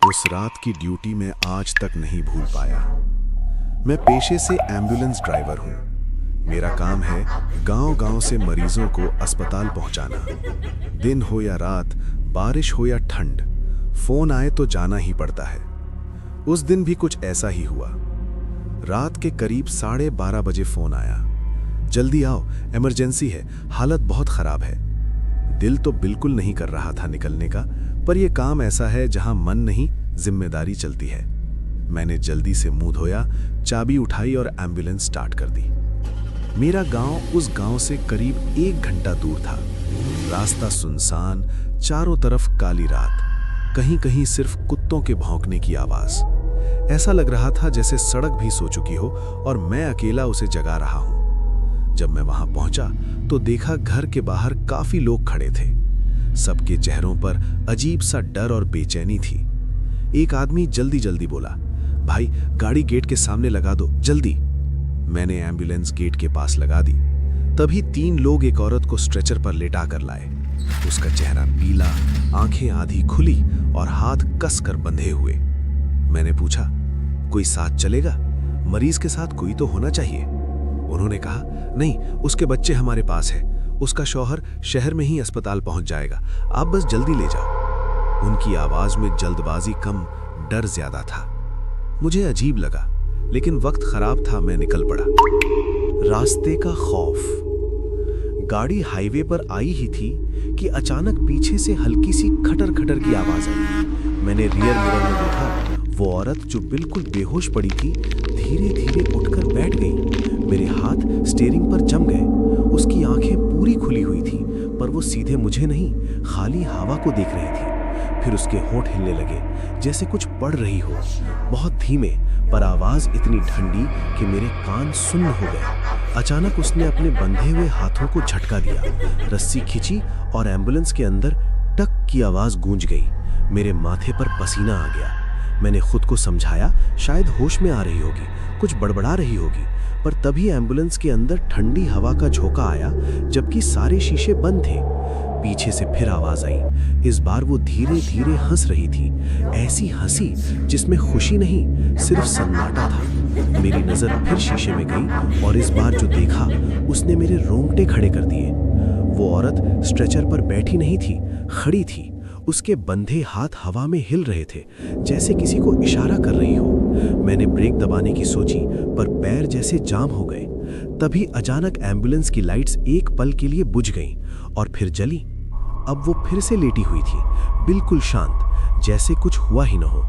उस रात की ड्यूटी मैं आज तक नहीं भूल पाया। मैं पेशे से एम्बुलेंस ड्राइवर हूँ। मेरा काम है गांव-गांव से मरीजों को अस्पताल पहुंचाना। दिन हो या रात, बारिश हो या ठंड, फोन आए तो जाना ही पड़ता है। उस दिन भी कुछ ऐसा ही हुआ। रात के करीब 12:30 बजे फोन आया, जल्दी आओ, इमरजेंसी है, हालत बहुत खराब है। दिल तो बिल्कुल नहीं कर रहा था निकलने का, पर यह काम ऐसा है जहां मन नहीं, जिम्मेदारी चलती है। मैंने जल्दी से मुंह धोया, चाबी उठाई और एम्बुलेंस स्टार्ट कर दी। मेरा गांव उस गांव से करीब 1 घंटा दूर था। रास्ता सुनसान, चारों तरफ काली रात, कहीं कहीं सिर्फ कुत्तों के भौंकने की आवाज। ऐसा लग रहा था जैसे सड़क भी सो चुकी हो और मैं अकेला उसे जगा रहा हूं। जब मैं वहां पहुंचा तो देखा घर के बाहर काफी लोग खड़े थे। सबके चेहरों पर अजीब सा डर और बेचैनी थी। एक आदमी जल्दी जल्दी बोला, भाई गाड़ी गेट के सामने लगा दो, जल्दी। मैंने एम्बुलेंस गेट के पास लगा दी। तभी 3 लोग एक औरत को स्ट्रेचर पर लेटा कर लाए। उसका चेहरा पीला, आंखें आधी खुली और हाथ कस कर बंधे हुए। मैंने पूछा, कोई साथ चलेगा? मरीज के साथ कोई तो होना चाहिए। उन्होंने कहा, नहीं, उसके बच्चे हमारे पास है, उसका शौहर शहर में ही अस्पताल पहुंच जाएगा, आप बस जल्दी ले जाओ। उनकी आवाज में जल्दबाजी कम, डर ज्यादा था। मुझे अजीब लगा, लेकिन वक्त खराब था, मैं निकल पड़ा। रास्ते का खौफ। गाड़ी हाईवे पर आई ही थी कि अचानक पीछे से हल्की सी खटर खटर की आवाज आई। मैंने रियर मिरर में देखा, वो औरत जो बिल्कुल बेहोश पड़ी थी धीरे धीरे उठकर बैठ गई। मेरे हाथ स्टीयरिंग पर जम गए। उसकी आंखें पूरी खुली हुई थी, पर वो सीधे मुझे नहीं, खाली हवा को देख रही थी। फिर उसके होंठ हिलने लगे, जैसे कुछ पढ़ रही हो, बहुत धीमे, पर आवाज इतनी ठंडी कि मेरे कान सुन्न हो गए। अचानक उसने अपने बंधे हुए हाथों को झटका दिया, रस्सी खींची और एम्बुलेंस के अंदर टक की आवाज गूंज गई। मेरे माथे पर पसीना आ गया। मैंने खुद को समझाया, शायद होश में आ रही होगी, कुछ बड़बड़ा रही होगी, पर तभी एम्बुलेंस के अंदर ठंडी हवा का झोंका आया, जबकि सारे शीशे बंद थे। पीछे से फिर आवाज आई। इस बार वो धीरे धीरे हंस रही थी, ऐसी हंसी जिसमें खुशी नहीं, सिर्फ सन्नाटा था। मेरी नजर फिर शीशे में गई और इस बार जो देखा उसने मेरे रोंगटे खड़े कर दिए। वो औरत स्ट्रेचर पर बैठी नहीं थी, खड़ी थी। उसके बंधे हाथ हवा में हिल रहे थे, जैसे किसी को इशारा कर रही हो। मैंने ब्रेक दबाने की सोची, पर पैर जैसे जाम हो गए। तभी अचानक एम्बुलेंस की लाइट्स एक पल के लिए बुझ गईं और फिर जली। अब वो फिर से लेटी हुई थी, बिल्कुल शांत, जैसे कुछ हुआ ही न हो।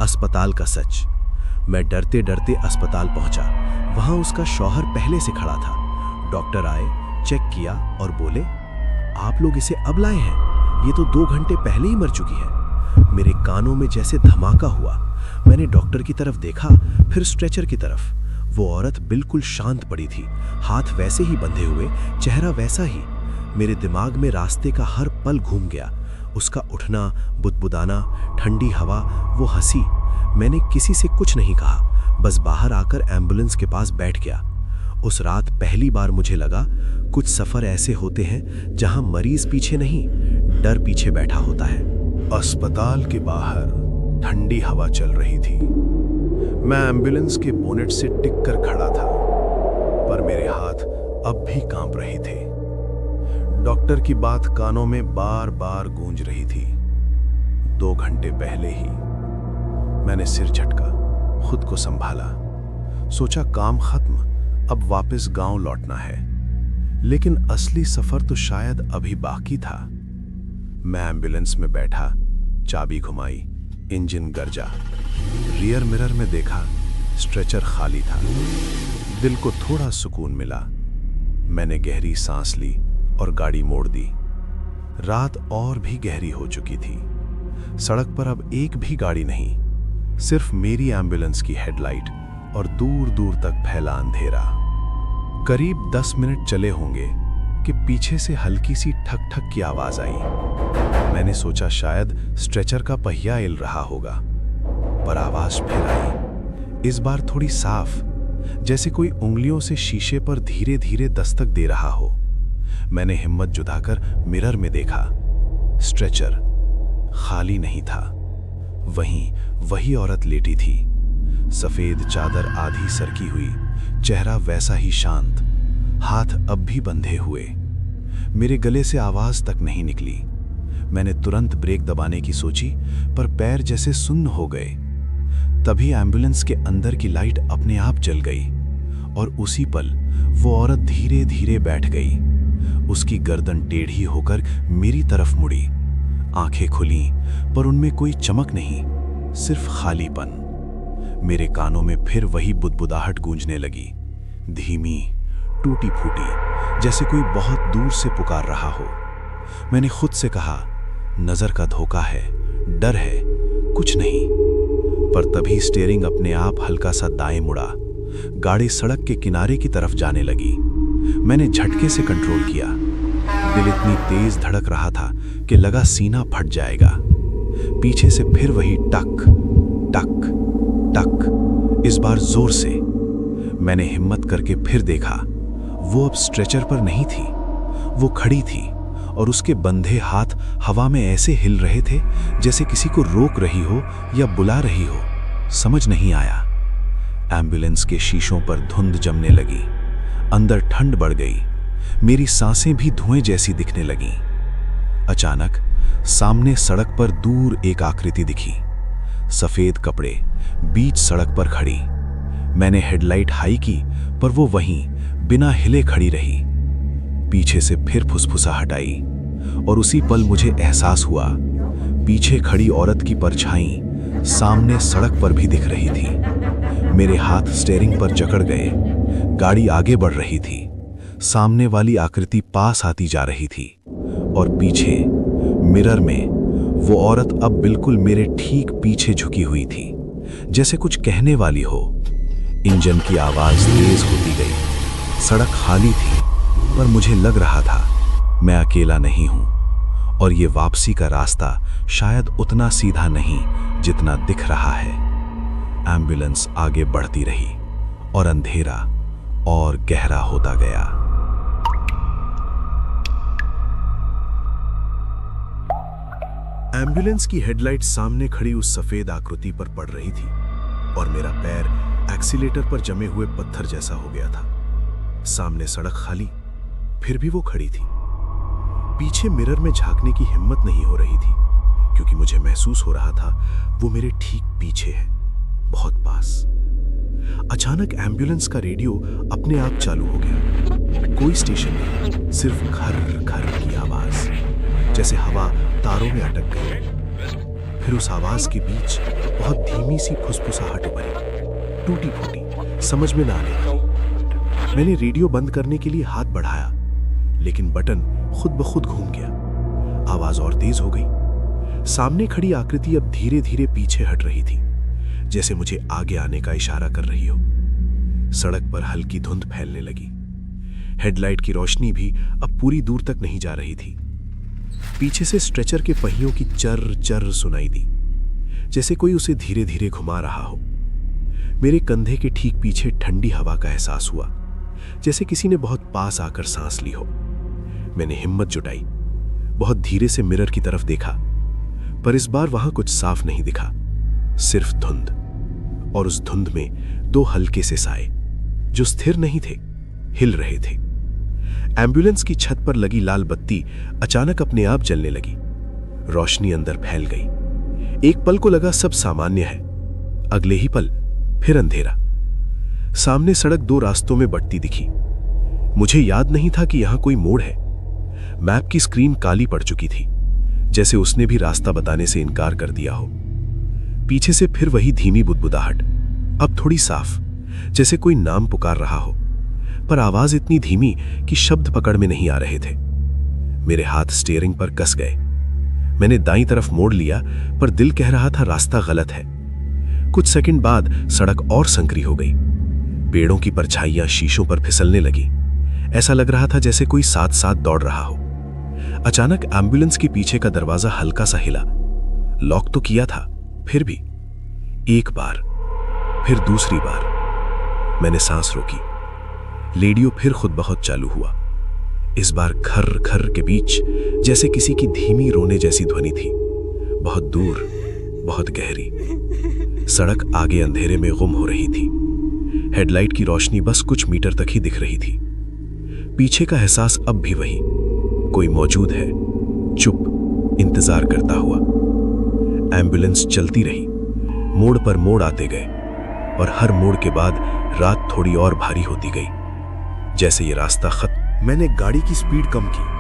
अस्पताल का सच। मैं डरते डरते अस्पताल पहुंचा। वहां उसका शौहर पहले से खड़ा था। डॉक्टर आए, चेक किया और बोले, आप लोग इसे अब लाए हैं? ये तो 2 घंटे पहले ही मर चुकी है। मेरे कानों में जैसे धमाका हुआ। मैंने डॉक्टर की तरफ देखा, फिर स्ट्रेचर की तरफ। वो औरत बिल्कुल शांत पड़ी थी, हाथ वैसे ही बंधे हुए, चेहरा वैसा ही। मेरे दिमाग में रास्ते का हर पल घूम गया। उसका उठना, बुदबुदाना, ठंडी हवा, वो हंसी। मैंने किसी से कुछ नहीं कहा, बस बाहर आकर एम्बुलेंस के पास बैठ गया। उस रात पहली बार मुझे लगा, कुछ सफर ऐसे होते हैं जहां मरीज पीछे नहीं, डर पीछे बैठा होता है। अस्पताल के बाहर ठंडी हवा चल रही थी। मैं एम्बुलेंस के बोनेट से टिक कर खड़ा था, पर मेरे हाथ अब भी कांप रहे थे। डॉक्टर की बात कानों में बार बार गूंज रही थी। 2 घंटे पहले ही। मैंने सिर झटका, खुद को संभाला, सोचा काम खत्म, अब वापस गांव लौटना है। लेकिन असली सफर तो शायद अभी बाकी था। मैं एम्बुलेंस में बैठा, चाबी घुमाई, इंजन गरजा। रियर मिरर में देखा, स्ट्रेचर खाली था। दिल को थोड़ा सुकून मिला। मैंने गहरी सांस ली और गाड़ी मोड़ दी। रात और भी गहरी हो चुकी थी। सड़क पर अब एक भी गाड़ी नहीं, सिर्फ मेरी एम्बुलेंस की हेडलाइट और दूर दूर तक फैला अंधेरा। करीब 10 मिनट चले होंगे कि पीछे से हल्की सी ठक ठक की आवाज आई। मैंने सोचा शायद स्ट्रेचर का पहिया हिल रहा होगा, पर आवाज फिर आई। इस बार थोड़ी साफ, जैसे कोई उंगलियों से शीशे पर धीरे धीरे दस्तक दे रहा हो। मैंने हिम्मत जुटाकर मिरर में देखा। स्ट्रेचर खाली नहीं था, वहीं वही औरत लेटी थी, सफेद चादर आधी सरकी हुई, चेहरा वैसा ही शांत, हाथ अब भी बंधे हुए। मेरे गले से आवाज तक नहीं निकली। मैंने तुरंत ब्रेक दबाने की सोची, पर पैर जैसे सुन्न हो गए। तभी एम्बुलेंस के अंदर की लाइट अपने आप जल गई और उसी पल वो औरत धीरे धीरे बैठ गई। उसकी गर्दन टेढ़ी होकर मेरी तरफ मुड़ी, आंखें खुलीं, पर उनमें कोई चमक नहीं, सिर्फ खालीपन। मेरे कानों में फिर वही बुदबुदाहट गूंजने लगी, धीमी, टूटी फूटी, जैसे कोई बहुत दूर से पुकार रहा हो। मैंने खुद से कहा, नजर का धोखा है, डर है, कुछ नहीं। पर तभी स्टीयरिंग अपने आप हल्का सा दाएं मुड़ा, गाड़ी सड़क के किनारे की तरफ जाने लगी। मैंने झटके से कंट्रोल किया। दिल इतनी तेज धड़क रहा था कि लगा सीना फट जाएगा। पीछे से फिर वही टक टक टक, इस बार जोर से। मैंने हिम्मत करके फिर देखा। वो अब स्ट्रेचर पर नहीं थी, वो खड़ी थी और उसके बंधे हाथ हवा में ऐसे हिल रहे थे जैसे किसी को रोक रही हो या बुला रही हो। समझ नहीं आया। एम्बुलेंस के शीशों पर धुंध जमने लगी, अंदर ठंड बढ़ गई, मेरी सांसें भी धुएं जैसी दिखने लगीं। अचानक सामने सड़क पर दूर एक आकृति दिखी, सफेद कपड़े, बीच सड़क पर खड़ी। मैंने हेडलाइट हाई की, पर वो वहीं बिना हिले खड़ी रही। पीछे से फिर फुसफुसा हटाई और उसी पल मुझे एहसास हुआ, पीछे खड़ी औरत की परछाई सामने सड़क पर भी दिख रही थी। मेरे हाथ स्टीयरिंग पर जकड़ गए। गाड़ी आगे बढ़ रही थी। सामने वाली आकृति पास आती जा रही थी और पीछे मिरर में वो औरत अब बिल्कुल मेरे ठीक पीछे झुकी हुई थी, जैसे कुछ कहने वाली हो। इंजन की आवाज तेज होती गई। सड़क खाली थी, पर मुझे लग रहा था मैं अकेला नहीं हूं और ये वापसी का रास्ता शायद उतना सीधा नहीं जितना दिख रहा है। एम्बुलेंस आगे बढ़ती रही और अंधेरा और गहरा होता गया। एम्बुलेंस की हेडलाइट सामने खड़ी उस सफेद आकृति पर पड़ रही थी और मेरा पैर एक्सीलेटर पर जमे हुए पत्थर जैसा हो गया था। सामने सड़क खाली, फिर भी वो खड़ी थी। पीछे मिरर में झांकने की हिम्मत नहीं हो रही थी, क्योंकि मुझे महसूस हो रहा था वो मेरे ठीक पीछे है, बहुत पास। अचानक एम्बुलेंस का रेडियो अपने आप चालू हो गया। कोई स्टेशन नहीं, सिर्फ खर खर की आवाज, जैसे हवा तारों में अटक गई। फिर उस आवाज के बीच बहुत धीमी सी फुसफुसाहट उभरी, टूटी फूटी, समझ में ना आने वाली। मैंने रेडियो बंद करने के लिए हाथ बढ़ाया, लेकिन बटन खुद ब खुद घूम गया। आवाज और तेज हो गई। सामने खड़ी आकृति अब धीरे धीरे पीछे हट रही थी, जैसे मुझे आगे आने का इशारा कर रही हो। सड़क पर हल्की धुंध फैलने लगी। हेडलाइट की रोशनी भी अब पूरी दूर तक नहीं जा रही थी। पीछे से स्ट्रेचर के पहियों की चर चर सुनाई दी, जैसे कोई उसे धीरे धीरे घुमा रहा हो। मेरे कंधे के ठीक पीछे ठंडी हवा का एहसास हुआ, जैसे किसी ने बहुत पास आकर सांस ली हो। मैंने हिम्मत जुटाई, बहुत धीरे से मिरर की तरफ देखा, पर इस बार वहां कुछ साफ नहीं दिखा, सिर्फ धुंध। और उस धुंध में दो हल्के से साए, जो स्थिर नहीं थे, हिल रहे थे। एम्बुलेंस की छत पर लगी लाल बत्ती अचानक अपने आप जलने लगी। रोशनी अंदर फैल गई। एक पल को लगा सब सामान्य है, अगले ही पल फिर अंधेरा। सामने सड़क दो रास्तों में बढ़ती दिखी। मुझे याद नहीं था कि यहां कोई मोड़ है। मैप की स्क्रीन काली पड़ चुकी थी, जैसे उसने भी रास्ता बताने से इनकार कर दिया हो। पीछे से फिर वही धीमी बुदबुदाहट, अब थोड़ी साफ, जैसे कोई नाम पुकार रहा हो, पर आवाज इतनी धीमी कि शब्द पकड़ में नहीं आ रहे थे। मेरे हाथ स्टीयरिंग पर कस गए। मैंने दाईं तरफ मोड़ लिया, पर दिल कह रहा था रास्ता गलत है। कुछ सेकंड बाद सड़क और संकरी हो गई। पेड़ों की परछाइयां शीशों पर फिसलने लगी। ऐसा लग रहा था जैसे कोई साथ साथ दौड़ रहा हो। अचानक एम्बुलेंस के पीछे का दरवाजा हल्का सा हिला। लॉक तो किया था, फिर भी। एक बार, फिर दूसरी बार। मैंने सांस रोकी। रेडियो फिर खुद ब खुद चालू हुआ। इस बार खर खर के बीच जैसे किसी की धीमी रोने जैसी ध्वनि थी, बहुत दूर, बहुत गहरी। सड़क आगे अंधेरे में गुम हो रही थी। हेडलाइट की रोशनी बस कुछ मीटर तक ही दिख रही थी। पीछे का एहसास अब भी वही, कोई मौजूद है, चुप, इंतजार करता हुआ। एम्बुलेंस चलती रही, मोड़ पर मोड़ आते गए, और हर मोड़ के बाद रात थोड़ी और भारी होती गई, जैसे ये रास्ता खत्म। मैंने गाड़ी की स्पीड कम की।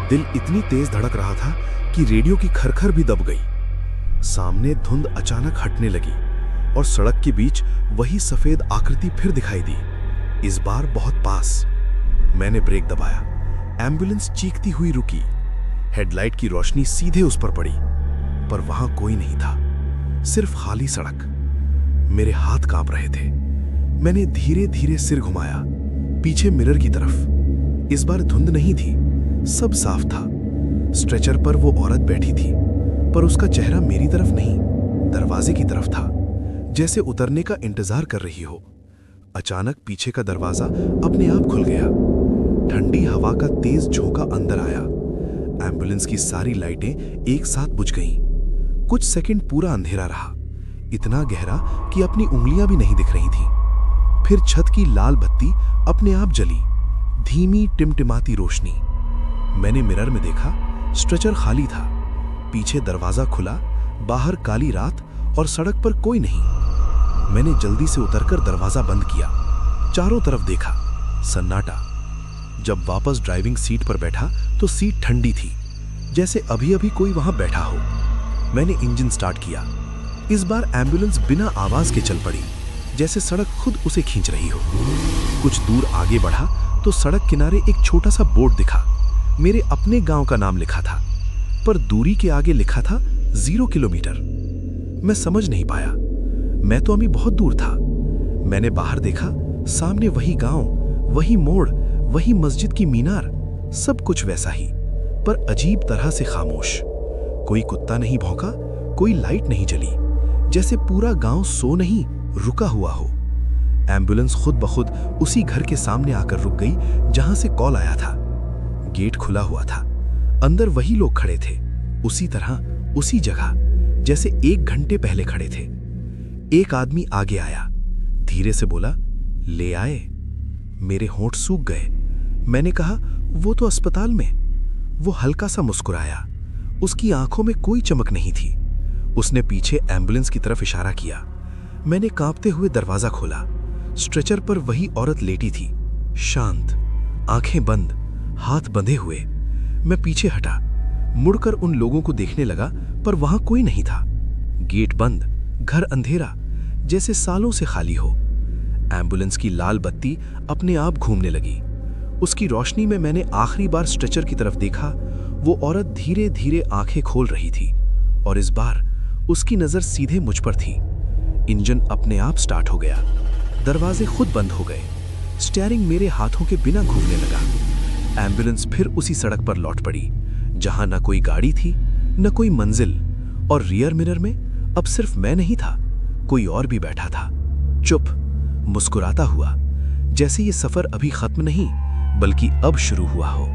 दिल इतनी तेज धड़क रहा था कि रेडियो की खरखर भी दब गई। सामने धुंध अचानक हटने लगी और सड़क के बीच वही सफेद आकृति फिर दिखाई दी, इस बार बहुत पास। मैंने ब्रेक दबाया। एम्बुलेंस चीखती हुई रुकी। हेडलाइट की रोशनी सीधे उस पर पड़ी, पर वहां कोई नहीं था, सिर्फ खाली सड़क। मेरे हाथ कांप रहे थे। मैंने धीरे धीरे सिर घुमाया, पीछे मिरर की तरफ। इस बार धुंध नहीं थी, सब साफ था। स्ट्रेचर पर वो औरत बैठी थी, पर उसका चेहरा मेरी तरफ नहीं, दरवाजे की तरफ था, जैसे उतरने का इंतजार कर रही हो। अचानक पीछे का दरवाजा अपने आप खुल गया। ठंडी हवा का तेज झोंका अंदर आया। एम्बुलेंस की सारी लाइटें एक साथ बुझ गईं। कुछ सेकंड पूरा अंधेरा रहा, इतना गहरा कि अपनी उंगलियां भी नहीं दिख रही थीं। फिर छत की लाल बत्ती अपने आप जली, धीमी टिमटिमाती रोशनी। मैंने मिरर में देखा, स्ट्रेचर खाली था, पीछे दरवाजा खुला, बाहर काली रात और सड़क पर कोई नहीं। मैंने जल्दी से उतरकर दरवाजा बंद किया, चारों तरफ देखा, सन्नाटा। जब वापस ड्राइविंग सीट पर बैठा तो सीट ठंडी थी, जैसे अभी अभी कोई वहां बैठा हो। मैंने इंजन स्टार्ट किया। इस बार एम्बुलेंस बिना आवाज के चल पड़ी, जैसे सड़क खुद उसे खींच रही हो। कुछ दूर आगे बढ़ा तो सड़क किनारे एक छोटा सा बोर्ड दिखा। मेरे अपने गांव का नाम लिखा था, पर दूरी के आगे लिखा था 0 किलोमीटर। मैं समझ नहीं पाया, मैं तो अभी बहुत दूर था। मैंने बाहर देखा, सामने वही गांव, वही मोड़, वही मस्जिद की मीनार, सब कुछ वैसा ही, पर अजीब तरह से खामोश। कोई कुत्ता नहीं भौंका, कोई लाइट नहीं जली, जैसे पूरा गांव सो नहीं, रुका हुआ हो। एम्बुलेंस खुद ब खुद उसी घर के सामने आकर रुक गई जहां से कॉल आया था। गेट खुला हुआ था, अंदर वही लोग खड़े थे, उसी तरह, उसी जगह, जैसे 1 घंटे पहले खड़े थे। एक आदमी आगे आया, धीरे से बोला, ले आए। मेरे होंठ सूख गए। मैंने कहा, वो तो अस्पताल में। वो हल्का सा मुस्कुराया, उसकी आंखों में कोई चमक नहीं थी। उसने पीछे एम्बुलेंस की तरफ इशारा किया। मैंने कांपते हुए दरवाजा खोला। स्ट्रेचर पर वही औरत लेटी थी, शांत, आंखें बंद, हाथ बंधे हुए। मैं पीछे हटा, मुड़कर उन लोगों को देखने लगा, पर वहां कोई नहीं था। गेट बंद, घर अंधेरा, जैसे सालों से खाली हो। एम्बुलेंस की लाल बत्ती अपने आप घूमने लगी। उसकी रोशनी में मैंने आखिरी बार स्ट्रेचर की तरफ देखा। वो औरत धीरे धीरे आंखें खोल रही थी, और इस बार उसकी नजर सीधे मुझ पर थी। इंजन अपने आप स्टार्ट हो गया, दरवाजे खुद बंद हो गए, स्टीयरिंग मेरे हाथों के बिना घूमने लगा। एम्बुलेंस फिर उसी सड़क पर लौट पड़ी, जहां न कोई गाड़ी थी, न कोई मंजिल, और रियर मिरर में अब सिर्फ मैं नहीं था, कोई और भी बैठा था, चुप, मुस्कुराता हुआ, जैसे ये सफर अभी खत्म नहीं, बल्कि अब शुरू हुआ हो।